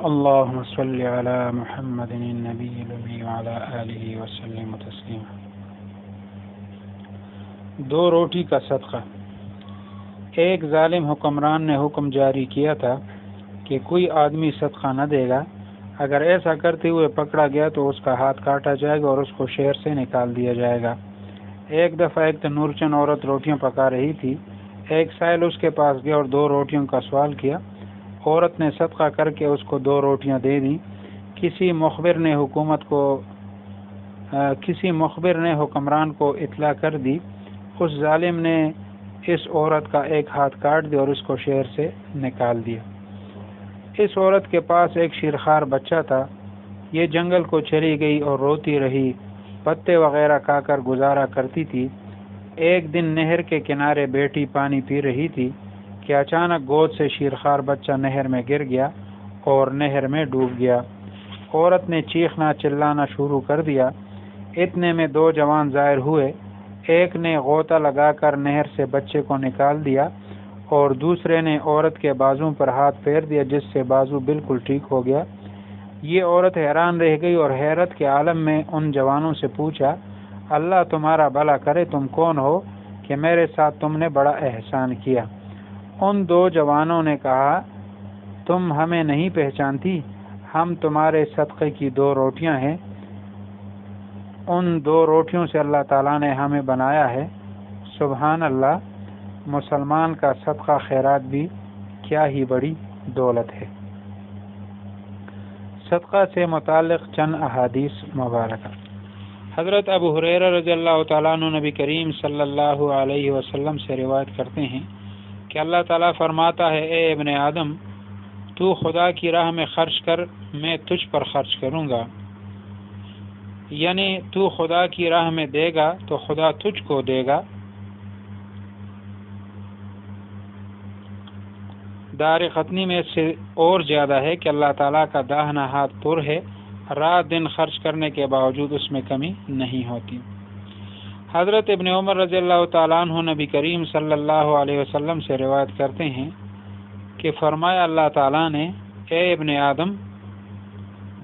اللهم صل على محمد النبی الأمی وعلى آلہ وسلم تسلیما۔ 2 روٹی کا صدقہ۔ ایک ظالم حکمران نے حکم جاری کیا تھا کہ کوئی آدمی صدقہ نہ دے گا، اگر ایسا کرتے ہوئے پکڑا گیا تو اس کا ہاتھ کاٹا جائے گا اور اس کو شہر سے نکال دیا جائے گا۔ ایک دفعہ ایک تنورچن عورت روٹیاں پکا رہی تھی۔ ایک سائل اس کے پاس گیا اور 2 روٹیوں کا سوال کیا۔ عورت نے صدقہ کر کے اس کو 2 روٹیاں دے دیں۔ کسی مخبر نے حکمران کو اطلاع کر دی۔ اس ظالم نے اس عورت کا ایک ہاتھ کاٹ دیا اور اس کو شہر سے نکال دیا۔ اس عورت کے پاس ایک شیرخوار بچہ تھا۔ یہ جنگل کو چلی گئی اور روتی رہی، پتے وغیرہ کھا کر گزارا کرتی تھی۔ ایک دن نہر کے کنارے بیٹھی پانی پی رہی تھی کہ اچانک گود سے شیرخوار بچہ نہر میں گر گیا اور نہر میں ڈوب گیا۔ عورت نے چیخنا چلانا شروع کر دیا۔ اتنے میں 2 جوان ظاہر ہوئے۔ ایک نے غوطہ لگا کر نہر سے بچے کو نکال دیا اور دوسرے نے عورت کے بازو پر ہاتھ پھیر دیا، جس سے بازو بالکل ٹھیک ہو گیا۔ یہ عورت حیران رہ گئی اور حیرت کے عالم میں ان جوانوں سے پوچھا، اللہ تمہارا بھلا کرے، تم کون ہو کہ میرے ساتھ تم نے بڑا احسان کیا؟ ان 2 جوانوں نے کہا، تم ہمیں نہیں پہچانتی، ہم تمہارے صدقے کی 2 روٹیاں ہیں۔ ان 2 روٹیوں سے اللہ تعالیٰ نے ہمیں بنایا ہے۔ سبحان اللہ، مسلمان کا صدقہ خیرات بھی کیا ہی بڑی دولت ہے۔ صدقہ سے متعلق چند احادیث مبارکہ۔ حضرت ابو ہریرہ رضی اللہ تعالیٰ عنہ نبی کریم صلی اللہ علیہ وسلم سے روایت کرتے ہیں کہ اللہ تعالیٰ فرماتا ہے، اے ابن آدم، تو خدا کی راہ میں خرچ کر، میں تجھ پر خرچ کروں گا۔ یعنی تو خدا کی راہ میں دے گا تو خدا تجھ کو دے گا۔ دار قطنی میں سے اور زیادہ ہے کہ اللہ تعالیٰ کا داہنا ہاتھ پر ہے، رات دن خرچ کرنے کے باوجود اس میں کمی نہیں ہوتی۔ حضرت ابن عمر رضی اللہ تعالیٰ عنہ نبی کریم صلی اللہ علیہ وسلم سے روایت کرتے ہیں کہ فرمایا اللہ تعالیٰ نے، اے ابن آدم،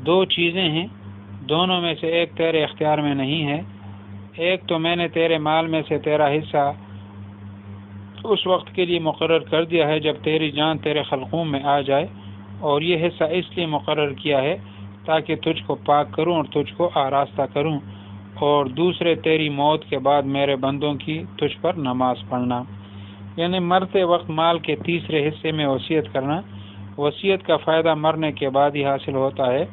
2 چیزیں ہیں، دونوں میں سے ایک تیرے اختیار میں نہیں ہے۔ ایک تو میں نے تیرے مال میں سے تیرا حصہ اس وقت کے لیے مقرر کر دیا ہے جب تیری جان تیرے حلقوم میں آ جائے، اور یہ حصہ اس لیے مقرر کیا ہے تاکہ تجھ کو پاک کروں اور تجھ کو آراستہ کروں، اور دوسرے تیری موت کے بعد میرے بندوں کی تجھ پر نماز پڑھنا۔ یعنی مرتے وقت مال کے تیسرے حصے میں وصیت کرنا۔ وصیت کا فائدہ مرنے کے بعد ہی حاصل ہوتا ہے،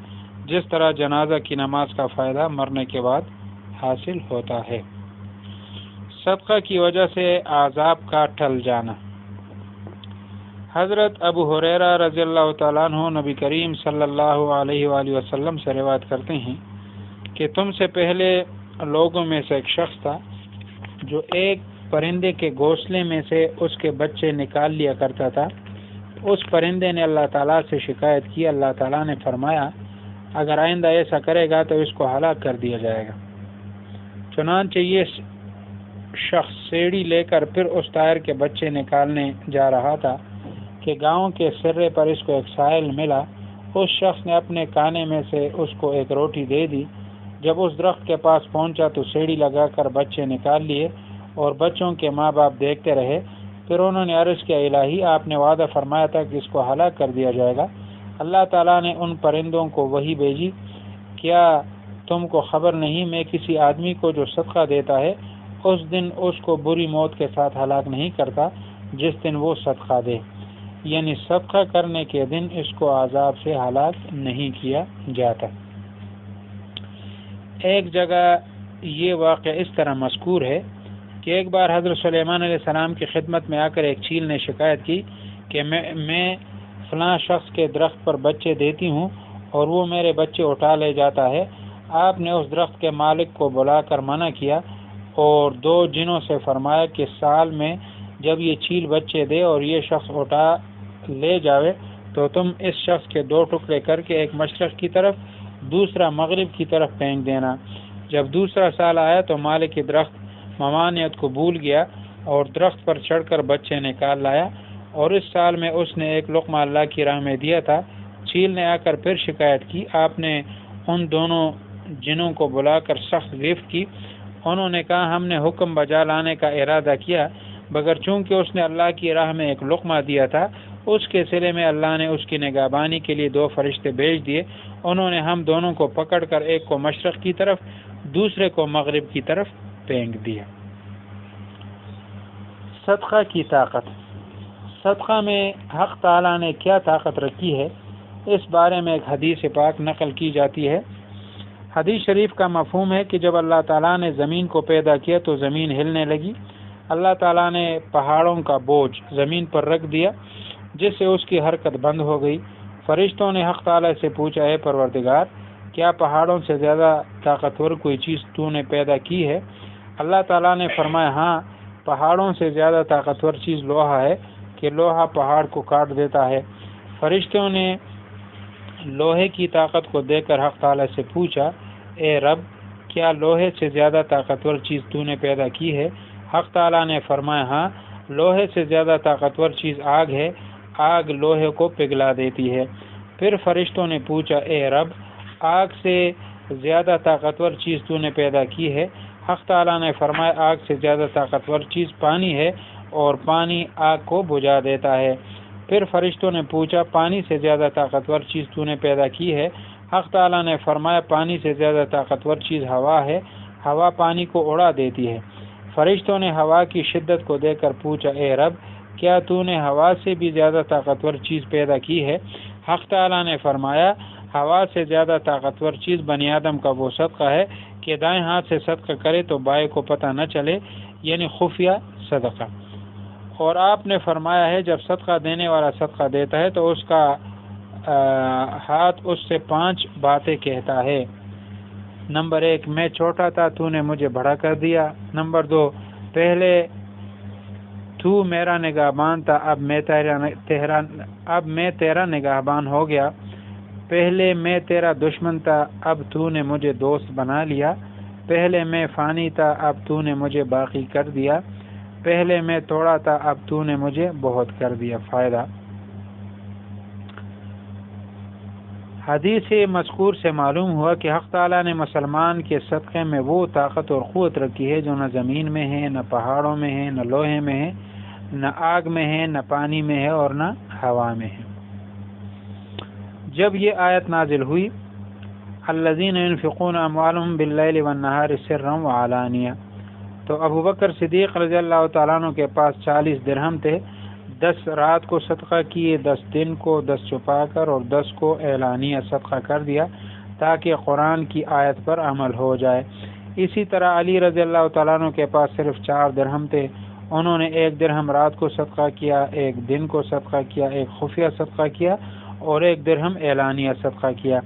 جس طرح جنازہ کی نماز کا فائدہ مرنے کے بعد حاصل ہوتا ہے۔ صدقہ کی وجہ سے عذاب کا ٹل جانا۔ حضرت ابو ہریرہ رضی اللہ تعالیٰ عنہ نبی کریم صلی اللہ علیہ وآلہ وسلم سے روایت کرتے ہیں کہ تم سے پہلے لوگوں میں سے ایک شخص تھا جو ایک پرندے کے گھونسلے میں سے اس کے بچے نکال لیا کرتا تھا۔ اس پرندے نے اللہ تعالیٰ سے شکایت کی۔ اللہ تعالیٰ نے فرمایا، اگر آئندہ ایسا کرے گا تو اس کو ہلاک کر دیا جائے گا۔ چنانچہ یہ شخص سیڑھی لے کر پھر اس طائر کے بچے نکالنے جا رہا تھا کہ گاؤں کے سرے پر اس کو ایک سائل ملا۔ اس شخص نے اپنے کانے میں سے اس کو ایک روٹی دے دی۔ جب اس درخت کے پاس پہنچا تو سیڑھی لگا کر بچے نکال لیے اور بچوں کے ماں باپ دیکھتے رہے۔ پھر انہوں نے عرض کیا، الہی، آپ نے وعدہ فرمایا تھا کہ اس کو ہلاک کر دیا جائے گا۔ اللہ تعالیٰ نے ان پرندوں کو وحی بھیجی، کیا تم کو خبر نہیں، میں کسی آدمی کو جو صدقہ دیتا ہے اس دن اس کو بری موت کے ساتھ ہلاک نہیں کرتا جس دن وہ صدقہ دے۔ یعنی صدقہ کرنے کے دن اس کو عذاب سے ہلاک نہیں کیا جاتا۔ ایک جگہ یہ واقعہ اس طرح مذکور ہے کہ ایک بار حضرت سلیمان علیہ السلام کی خدمت میں آ کر ایک چیل نے شکایت کی کہ میں فلاں شخص کے درخت پر بچے دیتی ہوں اور وہ میرے بچے اٹھا لے جاتا ہے۔ آپ نے اس درخت کے مالک کو بلا کر منع کیا اور 2 جنوں سے فرمایا کہ سال میں جب یہ چیل بچے دے اور یہ شخص اٹھا لے جاوے تو تم اس شخص کے 2 ٹکڑے کر کے ایک مشرق کی طرف دوسرا مغرب کی طرف پھینک دینا۔ جب دوسرا سال آیا تو مالک درخت ممانعت کو بھول گیا اور درخت پر چڑھ کر بچے نکال لایا، اور اس سال میں اس نے ایک لقمہ اللہ کی راہ میں دیا تھا چیل نے آ کر پھر شکایت کی۔ آپ نے ان دونوں جنوں کو بلا کر سخت گرفت کی۔ انہوں نے کہا ہم نے حکم بجا لانے کا ارادہ کیا، مگر چونکہ اس نے اللہ کی راہ میں ایک لقمہ دیا تھا، اس کے صلے میں اللہ نے اس کی نگہبانی کے لیے 2 فرشتے بھیج دیے۔ انہوں نے ہم دونوں کو پکڑ کر ایک کو مشرق کی طرف دوسرے کو مغرب کی طرف پھینک دیا۔ صدقہ کی طاقت۔ صدقہ میں حق تعالیٰ نے کیا طاقت رکھی ہے، اس بارے میں ایک حدیث پاک نقل کی جاتی ہے۔ حدیث شریف کا مفہوم ہے کہ جب اللہ تعالیٰ نے زمین کو پیدا کیا تو زمین ہلنے لگی۔ اللہ تعالیٰ نے پہاڑوں کا بوجھ زمین پر رکھ دیا جس سے اس کی حرکت بند ہو گئی۔ فرشتوں نے حق تعالیٰ سے پوچھا، اے پروردگار، کیا پہاڑوں سے زیادہ طاقتور کوئی چیز تو نے پیدا کی ہے؟ اللہ تعالیٰ نے فرمایا، ہاں، پہاڑوں سے زیادہ طاقتور چیز لوہا ہے کہ لوہا پہاڑ کو کاٹ دیتا ہے۔ فرشتوں نے لوہے کی طاقت کو دیکھ کر حق تعالیٰ سے پوچھا، اے رب، کیا لوہے سے زیادہ طاقتور چیز تو نے پیدا کی ہے؟ حق تعالیٰ نے فرمایا، ہاں، لوہے سے زیادہ طاقتور چیز آگ ہے، آگ لوہے کو پگھلا دیتی ہے۔ پھر فرشتوں نے پوچھا، اے رب، آگ سے زیادہ طاقتور چیز تو نے پیدا کی ہے؟ حق تعالیٰ نے فرمایا، آگ سے زیادہ طاقتور چیز پانی ہے اور پانی آگ کو بجھا دیتا ہے۔ پھر فرشتوں نے پوچھا، پانی سے زیادہ طاقتور چیز تو نے پیدا کی ہے؟ حق تعالیٰ نے فرمایا، پانی سے زیادہ طاقتور چیز ہوا ہے، ہوا پانی کو اڑا دیتی ہے۔ فرشتوں نے ہوا کی شدت کو دیکھ کر پوچھا، اے رب، کیا تو نے ہوا سے بھی زیادہ طاقتور چیز پیدا کی ہے؟ حق تعالیٰ نے فرمایا، ہوا سے زیادہ طاقتور چیز بنی آدم کا وہ صدقہ ہے کہ دائیں ہاتھ سے صدقہ کرے تو بائیں کو پتہ نہ چلے، یعنی خفیہ صدقہ۔ اور آپ نے فرمایا ہے، جب صدقہ دینے والا صدقہ دیتا ہے تو اس کا ہاتھ اس سے 5 باتیں کہتا ہے۔ نمبر 1، میں چھوٹا تھا، تو نے مجھے بڑا کر دیا۔ نمبر 2، پہلے تو میرا نگہبان تھا، اب میں تیرا نگہبان ہو گیا۔ پہلے میں تیرا دشمن تھا، اب تو نے مجھے دوست بنا لیا۔ پہلے میں فانی تھا، اب تو نے مجھے باقی کر دیا۔ پہلے میں تھوڑا تھا، اب تو نے مجھے بہت کر دیا۔ فائدہ، حدیث مذکور سے معلوم ہوا کہ حق تعالیٰ نے مسلمان کے صدقے میں وہ طاقت اور قوت رکھی ہے جو نہ زمین میں ہے، نہ پہاڑوں میں ہے، نہ لوہے میں ہے، نہ آگ میں ہے، نہ پانی میں ہے اور نہ ہوا میں ہے۔ جب یہ آیت نازل ہوئی، الذین ينفقون اموالهم باللیل والنہار سرا وعلانیہ، تو ابو بکر صدیق رضی اللہ تعالیٰ عنہ کے پاس 40 درہم تھے۔ 10 رات کو صدقہ کیے، 10 دن کو، 10 چھپا کر اور 10 کو اعلانیہ صدقہ کر دیا تاکہ قرآن کی آیت پر عمل ہو جائے۔ اسی طرح علی رضی اللہ تعالیٰ عنہ کے پاس صرف 4 درہم تھے۔ انہوں نے 1 درہم رات کو صدقہ کیا، 1 دن کو صدقہ کیا، 1 خفیہ صدقہ کیا اور 1 درہم اعلانیہ صدقہ کیا۔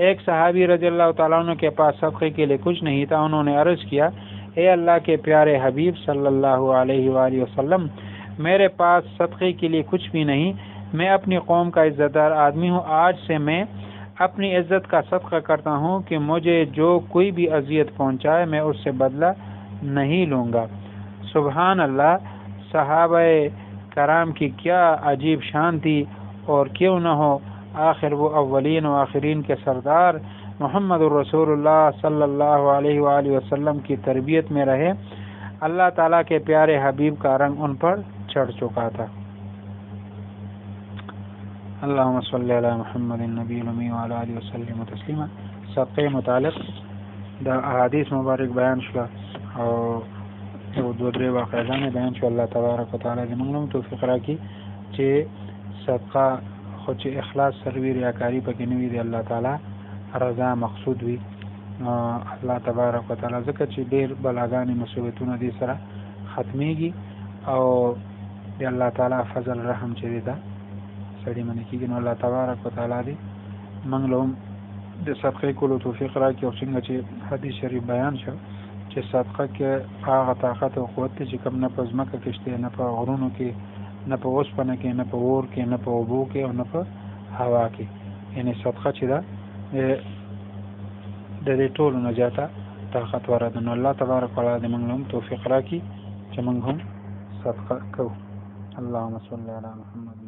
ایک صحابی رضی اللہ تعالیٰ عنہ کے پاس صدقے کے لیے کچھ نہیں تھا۔ انہوں نے عرض کیا، اے اللہ کے پیارے حبیب صلی اللہ علیہ وآلہ وسلم، میرے پاس صدقے کے لیے کچھ بھی نہیں، میں اپنی قوم کا عزت دار آدمی ہوں، آج سے میں اپنی عزت کا صدقہ کرتا ہوں کہ مجھے جو کوئی بھی اذیت پہنچائے میں اس سے بدلہ نہیں لوں گا۔ سبحان اللہ، صحابہ کرام کی کیا عجیب شان تھی، اور کیوں نہ ہو، آخر وہ اولین و آخرین کے سردار محمد الرسول اللہ صلی اللہ علیہ وآلہ وسلم کی تربیت میں رہے۔ اللہ تعالیٰ کے پیارے حبیب کا رنگ ان پر چڑھ چکا تھا۔ اللہم صلی علی محمد النبی الامی وعلی آلہ وسلم تسلیما۔ صدقے متعلق دا احادیث مبارک بیان شلا اور دو درې واقعات بیان شو۔ اللہ تبارک و تعالی دې موږ له توفیق راکړي چې صدقه خو چې اخلاص سره وي، ریاکاري پکې نه وي، د الله تعالی رضا مقصود وي۔ الله تبارک و تعالی ځکه چې ډېر بلاګانې مصیبتونه دې سره ختمیږي او د الله تعالی فضل رحم چې دی دا سړي منې کېږي، نو الله تبارک و تعالی دې موږ له هم د صدقې کولو توفیق راکړي، او څنګه چې حدیث شریف بیان شو چې صدقه کې هغه طاقت او قوت چې کوم نه په ځمکه کې شته، نه په غرونو کې، نه په اوسپنه کې، نه په اور کې، نه په اوبو کې او نه په هوا کې، یعنی صدقه چې ده د دې ټولو نه زیاته طاقتوره ده. نو الله تبارک وتعالی دې موږ له هم توفیق راکړي چې موږ هم صدقه کوو. اللهم صل علی محمد.